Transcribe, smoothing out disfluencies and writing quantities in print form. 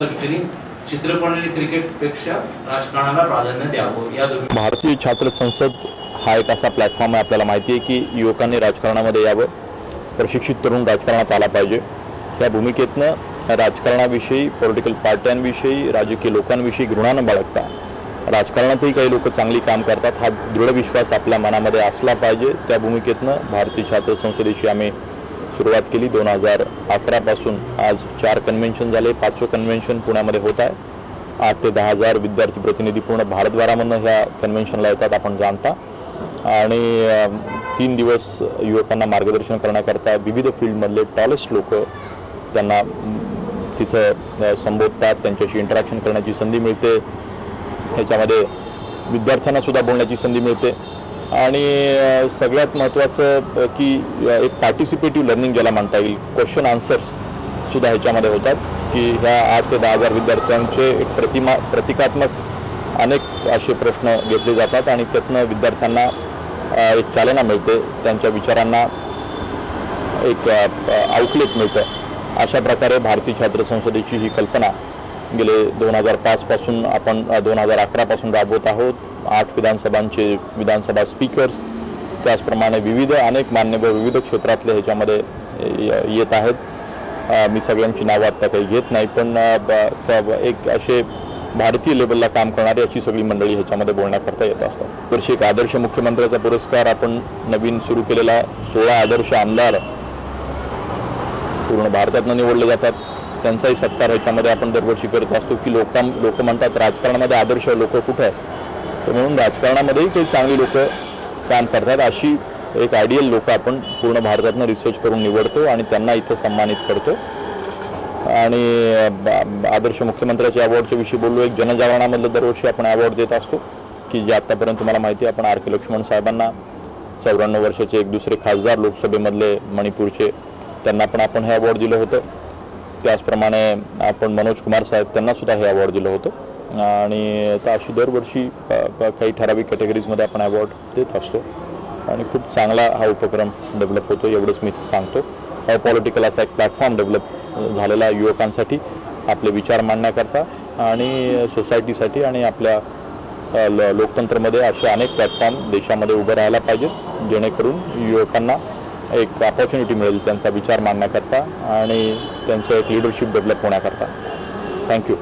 दृष्टीने चित्रपट आणि क्रिकेटपेक्षा राजकारणाला प्राधान्य द्यावं या दृष्टीने भारतीय छात्र संसद हा एक असा प्लॅटफॉर्म आहे। आपल्याला माहिती आहे की युवकांनी राजकारणामध्ये यावं, प्रशिक्षित तरुण राजकारणात आला पाहिजे। या भूमिकेतनं राजकारणाविषयी, पॉलिटिकल पार्ट्यांविषयी, राजकीय लोकांविषयी घृणा न बाळगता राजकारणातही काही लोक चांगली काम करतात हा दृढ विश्वास आपल्या मनामध्ये असला पाहिजे। त्या भूमिकेतनं भारतीय छात्र संसदेची आम्ही सुरुवात केली। 2011 पासून आज 4 कन्व्हेन्शन झाले, 5वें कन्व्हेन्शन पुण्यामध्ये होत आहे। 8 ते 10,000 विद्यार्थी प्रतिनिधी पूर्ण भारतभरामधून ह्या कन्व्हेन्शनला येतात, आपण जाणता। आणि 3 दिवस युवकांना मार्गदर्शन करण्याकरता विविध फील्डमधले टॉलेस्ट लोक त्यांना तिथं संबोधतात, त्यांच्याशी इंटरॅक्शन करण्याची संधी मिळते। ह्याच्यामध्ये विद्यार्थ्यांना सुद्धा बोलण्याची संधी मिळते। आणि सगळ्यात महत्त्वाचं की एक पार्टिसिपेटिव्ह लर्निंग ज्याला म्हणता येईल, क्वेश्चन आन्सर्स सुद्धा ह्याच्यामध्ये होतात की ह्या 8 ते 10,000 विद्यार्थ्यांचे एक प्रतिमात्मक अनेक असे प्रश्न घेतले जातात आणि त्यातनं विद्यार्थ्यांना एक चालना मिळते, त्यांच्या विचारांना एक आउटलेट मिळतं। अशा प्रकारे भारतीय छात्र संसदेची ही कल्पना गेले 2005 पासून आपण 2011 पासून राबवत आहोत। 8 विधानसभांचे विधानसभा स्पीकर्स, त्याचप्रमाणे विविध अनेक मान्यवर विविध क्षेत्रातले ह्याच्यामध्ये येत आहेत। मी सगळ्यांची नावं आता काही घेत नाही, पण एक असे भारतीय लेवलला काम करणारी अशी सगळी मंडळी ह्याच्यामध्ये बोलण्याकरता येत असतात। वर्षी एक आदर्श मुख्यमंत्र्याचा पुरस्कार आपण नवीन सुरू केलेला 16 आदर्श आमदार पूर्ण भारतातून निवडले जातात, त्यांचाही सत्कार ह्याच्यामध्ये आपण दरवर्षी करत असतो। की लोक म्हणतात राजकारणामध्ये आदर्श लोक कुठे आहेत, तर म्हणून राजकारणामध्येही काही चांगली लोक काम करतात, अशी एक आयडियल लोक आपण पूर्ण भारतातून रिसर्च करून निवडतो आणि त्यांना इथं सन्मानित करतो। आणि आदर्श मुख्यमंत्र्याच्या अवॉर्डच्या विषयी बोललो, एक जनजागरणामधलं दरवर्षी आपण अवॉर्ड देत असतो की जे आत्तापर्यंत तुम्हाला माहिती आहे आपण आर के लक्ष्मण साहेबांना, 94 वर्षाचे एक दुसरे खासदार लोकसभेमधले मणिपूरचे, त्यांना पण आपण हे अवॉर्ड दिलं होतं। त्याचप्रमाणे आपण मनोज कुमार साहेब त्यांना सुद्धा हे अवॉर्ड दिलं होतं। आणि आता अशी दरवर्षी काही ठराविक कॅटेगरीजमध्ये आपण अवॉर्ड देत असतो आणि खूप चांगला हा उपक्रम डेव्हलप होतो, एवढंच मी सांगतो। हा पॉलिटिकल असा एक प्लॅटफॉर्म डेव्हलप झालेला युवकांसाठी आपले विचार मांडण्याकरता आणि सोसायटीसाठी आणि आपल्या लोकतंत्रमध्ये असे अनेक प्लॅटफॉर्म देशामध्ये उभं राहायला पाहिजेत, जेणेकरून युवकांना एक अपॉर्च्युनिटी मिळेल त्यांचा विचार मांडण्याकरता आणि त्यांचं एक लीडरशिप डेव्हलप होण्याकरता। थँक्यू।